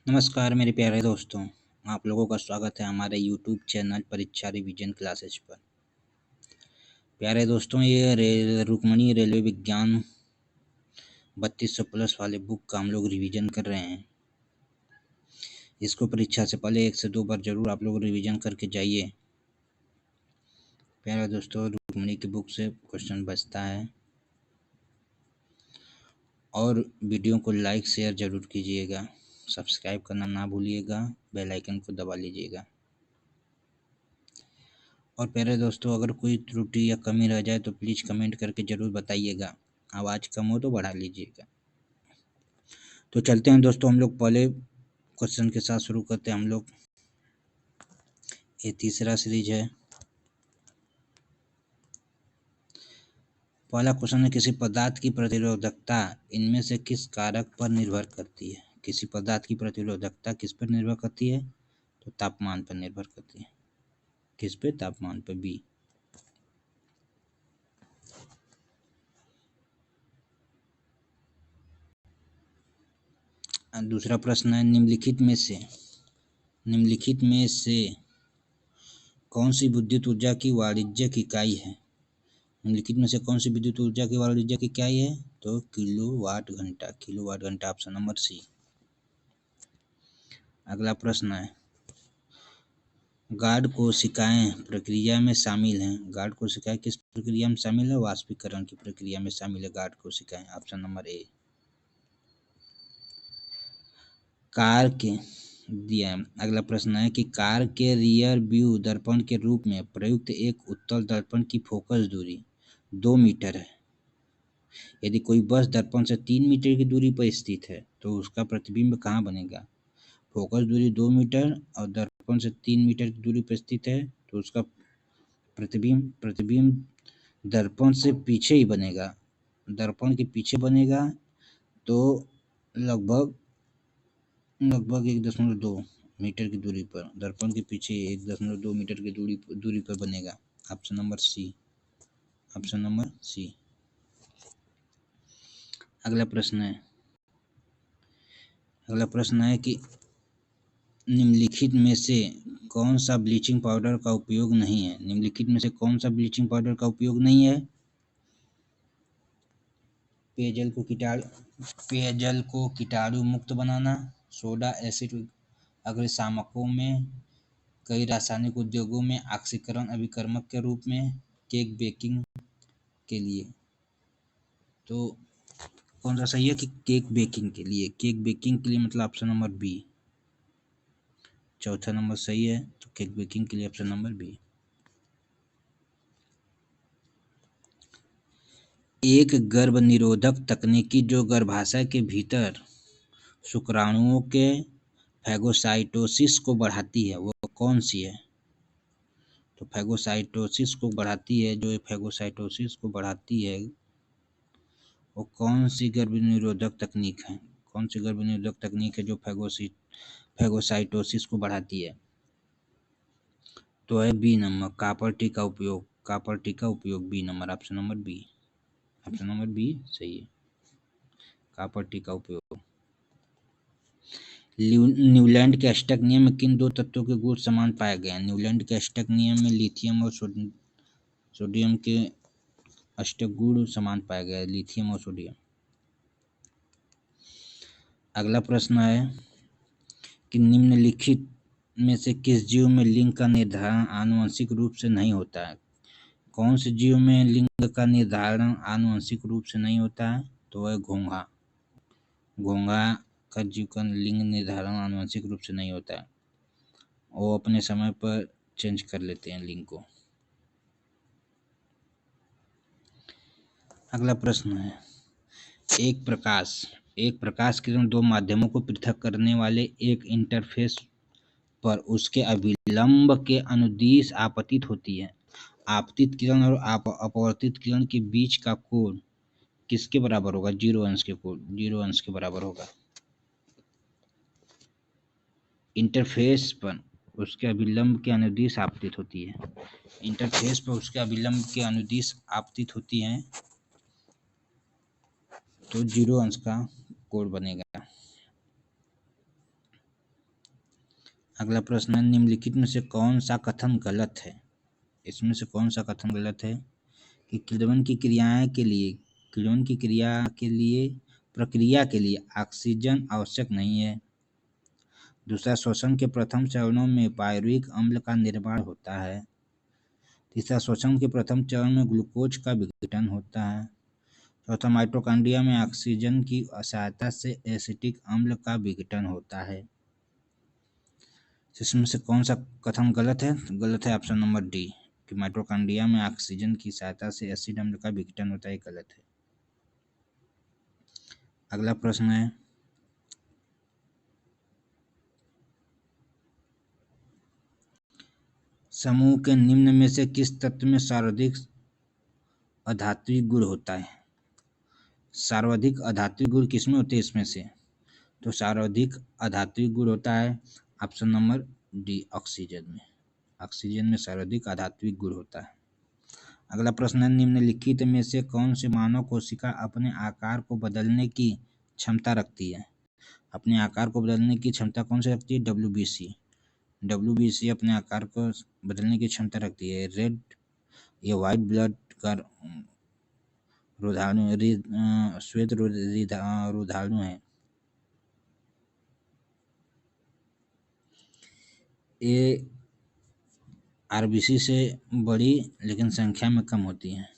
नमस्कार मेरे प्यारे दोस्तों, आप लोगों का स्वागत है हमारे यूट्यूब चैनल परीक्षा रिवीजन क्लासेज पर। प्यारे दोस्तों, ये रुक्मणी रेलवे विज्ञान 3200 प्लस वाले बुक का हम लोग रिवीजन कर रहे हैं। इसको परीक्षा से पहले 1 से 2 बार जरूर आप लोग रिवीजन करके जाइए। प्यारे दोस्तों, रुक्मणी की बुक से क्वेश्चन बचता है और वीडियो को लाइक शेयर जरूर कीजिएगा, सब्सक्राइब करना ना भूलिएगा, बेल आइकन को दबा लीजिएगा। और प्यारे दोस्तों, अगर कोई त्रुटि या कमी रह जाए तो प्लीज़ कमेंट करके ज़रूर बताइएगा। आवाज़ कम हो तो बढ़ा लीजिएगा। तो चलते हैं दोस्तों, हम लोग पहले क्वेश्चन के साथ शुरू करते हैं। हम लोग ये तीसरा सीरीज है। पहला क्वेश्चन है, किसी पदार्थ की प्रतिरोधकता इनमें से किस कारक पर निर्भर करती है? किसी पदार्थ की प्रतिरोधकता किस पर निर्भर करती है? तो तापमान पर निर्भर करती है। किस पे? तापमान पर। बी। दूसरा प्रश्न है, निम्नलिखित में से कौन सी विद्युत ऊर्जा की वाणिज्यिक इकाई है? निम्नलिखित में से कौन सी विद्युत ऊर्जा की वाणिज्यिक इकाई है? तो किलोवाट घंटा। किलोवाट घंटा, ऑप्शन नंबर सी। अगला प्रश्न है, गार्ड कोशिकाएं प्रक्रिया में शामिल हैं। गार्ड कोशिकाएं किस प्रक्रिया में शामिल है? वाष्पीकरण की प्रक्रिया में शामिल है गार्ड कोशिकाएं, ऑप्शन नंबर ए। कार के दिया है। अगला प्रश्न है कि कार के रियर व्यू दर्पण के रूप में प्रयुक्त एक उत्तल दर्पण की फोकस दूरी 2 मीटर है। यदि कोई बस दर्पण से 3 मीटर की दूरी पर स्थित है तो उसका प्रतिबिंब कहाँ बनेगा? फोकस दूरी 2 मीटर और दर्पण से 3 मीटर की दूरी पर स्थित है तो उसका प्रतिबिंब दर्पण से पीछे ही बनेगा। दर्पण के पीछे बनेगा तो लगभग 1.2 मीटर की दूरी पर। दर्पण के पीछे 1.2 मीटर की दूरी पर बनेगा। Option number C. Option number C. अगला प्रश्न है कि निम्नलिखित में से कौन सा ब्लीचिंग पाउडर का उपयोग नहीं है? निम्नलिखित में से कौन सा ब्लीचिंग पाउडर का उपयोग नहीं है? पेयजल को कीटाणु मुक्त बनाना, सोडा एसिड अग्निशामकों में, कई रासायनिक उद्योगों में ऑक्सीकरण अभिकर्मक के रूप में, केक बेकिंग के लिए। तो कौन सा सही है कि केक बेकिंग के लिए? केक बेकिंग के लिए मतलब ऑप्शन नंबर बी। चौथा नंबर सही है, तो केक बेकिंग के लिए ऑप्शन नंबर बी। एक गर्भ निरोधक तकनीकी जो गर्भाशय के भीतर शुक्राणुओं के फैगोसाइटोसिस को बढ़ाती है, वो कौन सी है? तो फैगोसाइटोसिस को बढ़ाती है, जो फैगोसाइटोसिस को बढ़ाती है वो कौन सी गर्भ निरोधक तकनीक है? कौन सी गर्भ निरोधक तकनीक है जो फैगोसाइटोसिस को बढ़ाती है? तो है बी नंबर, कॉपर टी का उपयोग। कॉपर टी का उपयोग, B number, option number B. Option number B सही है, कॉपर टी का उपयोग। न्यूलैंड के अष्टक नियम में किन दो तत्वों के गुण समान पाए गए हैं? न्यूलैंड के अष्टक नियम में लिथियम और सोडियम के अष्टक गुण समान पाए गए, लिथियम और सोडियम। अगला प्रश्न है कि निम्नलिखित में से किस जीव में लिंग का निर्धारण आनुवंशिक रूप से नहीं होता है? कौन से जीव में लिंग का निर्धारण आनुवंशिक रूप से नहीं होता है? तो है घोंघा। घोंघा का जीव का लिंग निर्धारण आनुवंशिक रूप से नहीं होता है, वो अपने समय पर चेंज कर लेते हैं लिंग को। अगला प्रश्न है, एक प्रकाश किरण दो माध्यमों को पृथक करने वाले एक इंटरफेस पर उसके अभिलंब के अनुदिश आपतित होती है। आपतित किरण और अपवर्तित किरण के बीच का कोण किसके बराबर होगा? 0 अंश के कोण, 0 अंश के बराबर होगा। इंटरफेस पर उसके अभिलंब के अनुदिश आपतित होती है। इंटरफेस पर उसके अभिलंब के अनुदिश आपतित होती हैं तो 0 अंश का कोण बनेगा। अगला प्रश्न है, निम्नलिखित में से कौन सा कथन गलत है? इसमें से कौन सा कथन गलत है कि किण्वन की प्रक्रिया के लिए ऑक्सीजन आवश्यक नहीं है। दूसरा, श्वसन के प्रथम चरणों में पायरुविक अम्ल का निर्माण होता है। तीसरा, श्वसन के प्रथम चरण में ग्लूकोज का विघटन होता है। चौथा, माइटोकॉन्ड्रिया में ऑक्सीजन की सहायता से एसिटिक अम्ल का विघटन होता है। इसमें से कौन सा कथन गलत है? गलत है ऑप्शन नंबर डी कि माइटोकॉन्ड्रिया में ऑक्सीजन की सहायता से एसिड अम्ल का विघटन होता है, गलत है। अगला प्रश्न है, समूह के निम्न में से किस तत्व में सर्वाधिक अधात्विक गुण होता है? सर्वाधिक अधात्विक गुण किसमें होते हैं इसमें से? तो सर्वाधिक अधात्विक गुण होता है ऑप्शन नंबर डी, ऑक्सीजन में। ऑक्सीजन में सर्वाधिक अधात्विक गुण होता है। अगला प्रश्न है, निम्नलिखित में से कौन सी मानव कोशिका अपने आकार को बदलने की क्षमता रखती है? अपने आकार को बदलने की क्षमता कौन सी रखती है? डब्ल्यूबीसी अपने आकार को बदलने की क्षमता रखती है। रेड या वाइट ब्लड का श्वेत रोधाणु है। ये आरबीसी से बड़ी लेकिन संख्या में कम होती है।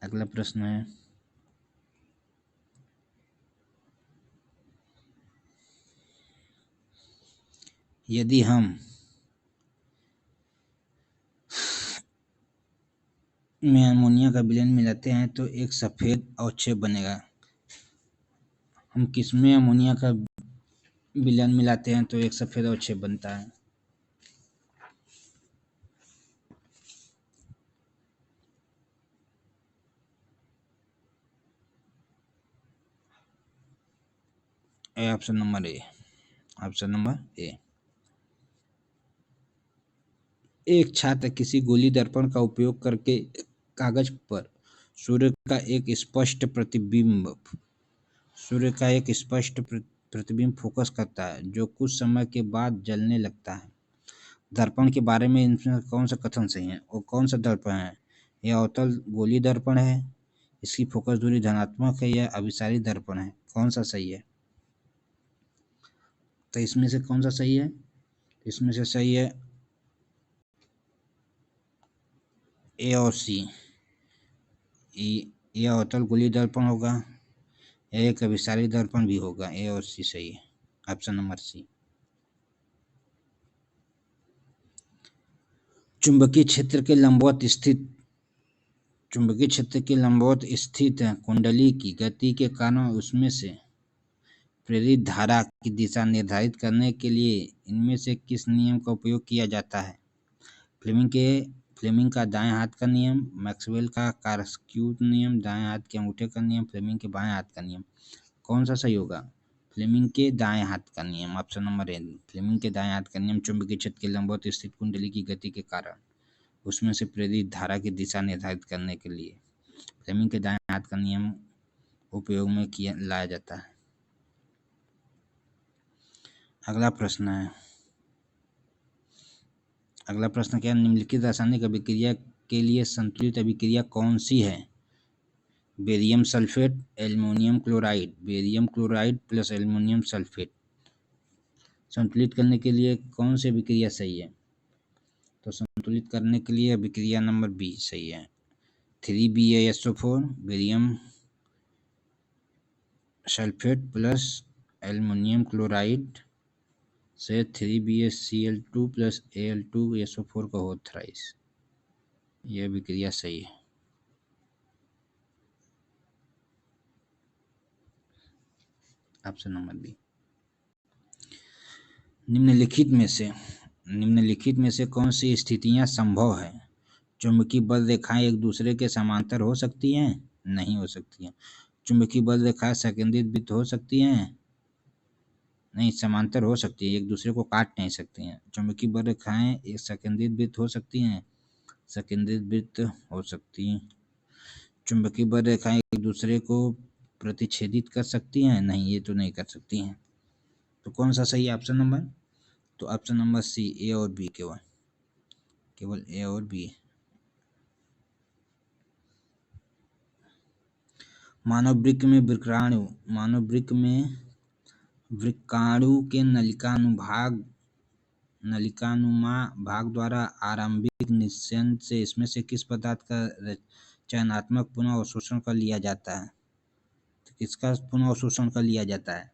अगला प्रश्न है, यदि हम में अमोनिया का विलयन मिलाते हैं तो एक सफेद अवक्षेप बनेगा। हम किसमें अमोनिया का विलयन मिलाते हैं तो एक सफेद अवक्षेप बनता है? Option number A. Option number A. एक छात्र किसी गोली दर्पण का उपयोग करके कागज पर सूर्य का एक स्पष्ट प्रतिबिंब फोकस करता है जो कुछ समय के बाद जलने लगता है। दर्पण के बारे में इनमें कौन सा कथन सही है और कौन सा दर्पण है? यह अवतल गोली दर्पण है, इसकी फोकस दूरी धनात्मक है, या अभिसारी दर्पण है? कौन सा सही है? तो इसमें से कौन सा सही है? इसमें से सही है ए और सी। ये अवतल गोली दर्पण होगा, एक अभिसारी दर्पण भी होगा। ए और सी सही है, ऑप्शन नंबर सी। चुंबकीय क्षेत्र के लंबवत स्थित कुंडली की गति के कारण उसमें से प्रेरित धारा की दिशा निर्धारित करने के लिए इनमें से किस नियम का उपयोग किया जाता है? फ्लेमिंग का दाएं हाथ का नियम, मैक्सवेल का कार्सक्यू नियम, दाएं हाथ के अंगूठे का नियम, फ्लेमिंग के बाएं हाथ का नियम? कौन सा सही होगा? फ्लेमिंग के दाएं हाथ का नियम, ऑप्शन नंबर ए। फ्लेमिंग के दाएं हाथ का नियम चुंबकीय क्षेत्र के लंबवत स्थित कुंडली की गति के कारण उसमें से प्रेरित धारा की दिशा निर्धारित करने के लिए फ्लेमिंग के दाएं हाथ का नियम उपयोग में लाया जाता है। अगला प्रश्न क्या है? निम्नलिखित रासायनिक अभिक्रिया के लिए संतुलित अभिक्रिया कौन सी है? Barium sulphate, aluminium chloride, barium chloride plus aluminium sulphate संतुलित करने के लिए कौन सी अभिक्रिया सही है? तो संतुलित करने के लिए अभिक्रिया नंबर बी सही है। 3BaSO4 barium sulphate plus aluminium chloride से 3BaCl2 प्लस Al2SO4 का हो थ्राइस। यह अभिक्रिया सही है। Option number B. निम्नलिखित में से कौन सी स्थितियां संभव है? चुंबकीय बल रेखाएं एक दूसरे के समांतर हो सकती हैं? नहीं हो सकती हैं। चुंबकीय बल रेखाएं संकेंद्रित वृत्त हो सकती हैं? नहीं, समांतर हो सकती है, एक दूसरे को काट नहीं सकती हैं। चुंबकीय बल रेखाएं एक संकेंद्रित वृत्त हो सकती हैं? संकेंद्रित वृत्त हो सकती हैं। चुंबकीय बल रेखाएं एक दूसरे को प्रतिच्छेदित कर सकती हैं? नहीं, ये तो नहीं कर सकती हैं। तो कौन सा सही है ऑप्शन नंबर? तो ऑप्शन नंबर सी, ए और बी, केवल केवल ए और बी। मानव वृक्क में वृक्काणु के नलिकानुमा भाग द्वारा आरंभिक निस्यंद से इसमें से किस पदार्थ का चयनात्मक पुनः अवशोषण कर लिया जाता है? तो किसका पुनः अवशोषण कर लिया जाता है?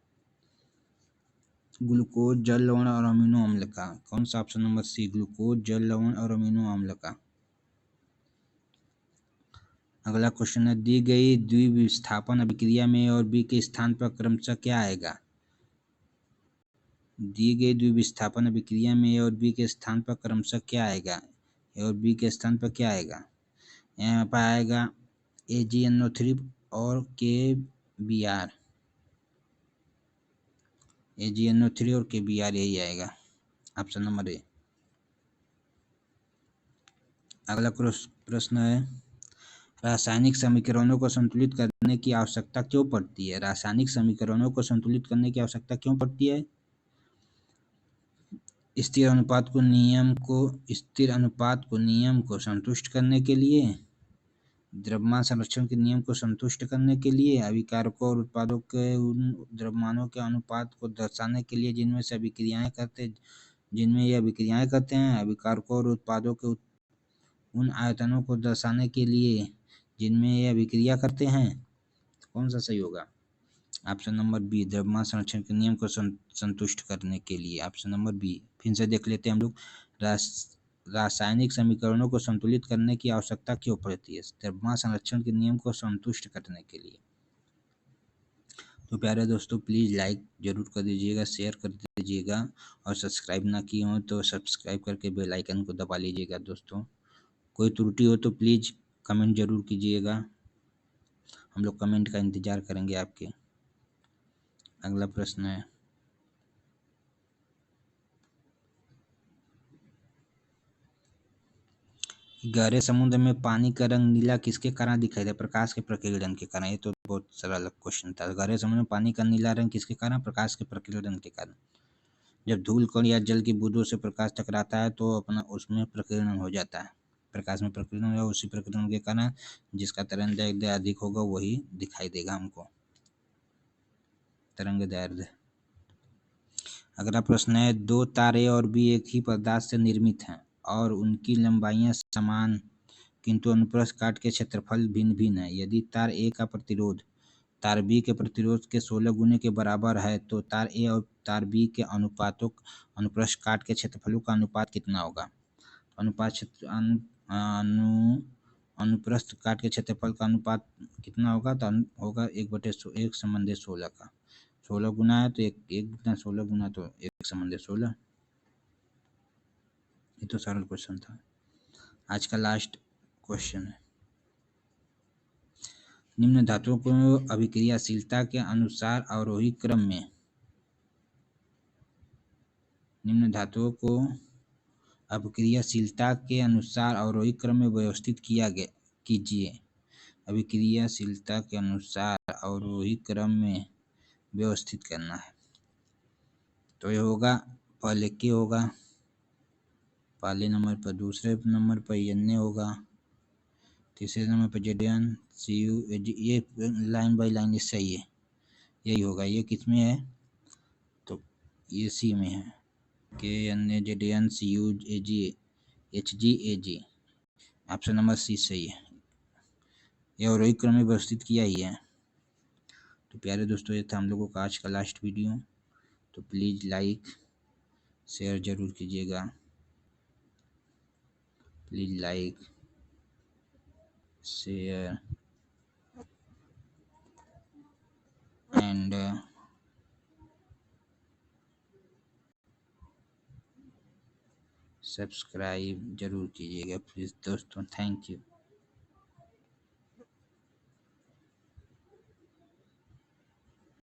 ग्लूकोज, जल, लवण और अमीनो अम्ल का। कौन सा? ऑप्शन नंबर सी, ग्लूकोज, जल, लवण और अमीनो अम्ल का। अगला क्वेश्चन है, दी गई द्विविस्थापन अभिक्रिया में ए और बी के स्थान पर क्रमशः क्या आएगा? दी गई द्विविस्थापन अभिक्रिया में ए और बी के स्थान पर क्रमशः क्या आएगा? ए और बी के स्थान पर क्या आएगा? यहाँ पर आएगा AgNO3 और KBr। AgNO3 और KBr, यही आएगा ऑप्शन नंबर ए। अगला प्रश्न है, रासायनिक समीकरणों को संतुलित करने की आवश्यकता क्यों पड़ती है? रासायनिक समीकरणों को संतुलित करने की आवश्यकता क्यों पड़ती है? स्थिर अनुपात को नियम को संतुष्ट करने के लिए, द्रव्यमान संरक्षण के नियम को संतुष्ट करने के लिए, अभिकारकों और उत्पादों के उन द्रव्यमानों के अनुपात को दर्शाने के लिए जिनमें ये अभिक्रियाएं करते हैं, अभिकारकों और उत्पादों के उन आयतनों को दर्शाने के लिए जिनमें ये अभिक्रिया करते हैं। कौन सा सही होगा? ऑप्शन नंबर बी, द्रव्यमान संरक्षण के नियम को संतुष्ट करने के लिए। Option number B. फिर से देख लेते हैं हम लोग, रासायनिक समीकरणों को संतुलित करने की आवश्यकता क्यों पड़ती है? द्रव्यमान संरक्षण के नियम को संतुष्ट करने के लिए। तो प्यारे दोस्तों, प्लीज़ लाइक जरूर कर दीजिएगा, शेयर कर दीजिएगा और सब्सक्राइब ना किए हो तो सब्सक्राइब करके बेल आइकन को दबा लीजिएगा। दोस्तों, कोई त्रुटि हो तो प्लीज़ कमेंट जरूर कीजिएगा, हम लोग कमेंट का इंतज़ार करेंगे आपके। अगला प्रश्न है, गहरे समुद्र में पानी का रंग नीला किसके कारण दिखाई दे? प्रकाश के प्रकीर्णन के कारण। ये तो बहुत सरल क्वेश्चन था। गहरे समुद्र में पानी का नीला रंग किसके कारण? प्रकाश के प्रकीर्णन के कारण। जब धूल कण या जल की बूंदों से प्रकाश टकराता है तो अपना उसमें प्रकीर्णन हो जाता है, प्रकाश में प्रकीर्णन होगा। उसी प्रकीर्णन के कारण जिसका तरंगदैर्ध्य अधिक होगा वही दिखाई देगा हमको, तरंगदैर्ध्य। अगला प्रश्न है, दो तार ए और बी एक ही पदार्थ से निर्मित हैं और उनकी लंबाइयां समान किंतु अनुप्रस्थ काट के क्षेत्रफल भिन्न भिन्न है। यदि तार ए का प्रतिरोध तार बी के प्रतिरोध के 16 गुने के बराबर है तो तार ए और तार बी के अनुप्रस्थ काट के क्षेत्रफलों का अनुपात कितना होगा? अनुप्रस्थ काट के क्षेत्रफल का अनुपात कितना होगा? तो होगा 1/1 का। 16 गुना है तो एक गुना 16 गुना तो 1/16। ये तो सरल क्वेश्चन था। आज का लास्ट क्वेश्चन है, निम्न धातुओं को अभिक्रियाशीलता के अनुसार अवरोही क्रम में व्यवस्थित कीजिए। अभिक्रियाशीलता के अनुसार अवरोही क्रम में व्यवस्थित करना है। तो ये होगा, पहले के होगा, पहले नंबर पर, दूसरे नंबर पर Na होगा, तीसरे नंबर पर ZnCu Ag। ये लाइन बाय लाइन ये सही है, यही होगा। ये किस में है? तो ये सी में है, KNa ZnCu Ag HgAg। Option number C सही है। ये अवरोही क्रम में व्यवस्थित किया ही है। तो प्यारे दोस्तों, ये था हम लोगों का आज का लास्ट वीडियो। तो प्लीज़ लाइक शेयर जरूर कीजिएगा, please like share and subscribe जरूर कीजिएगा प्लीज़ दोस्तों। Thank you.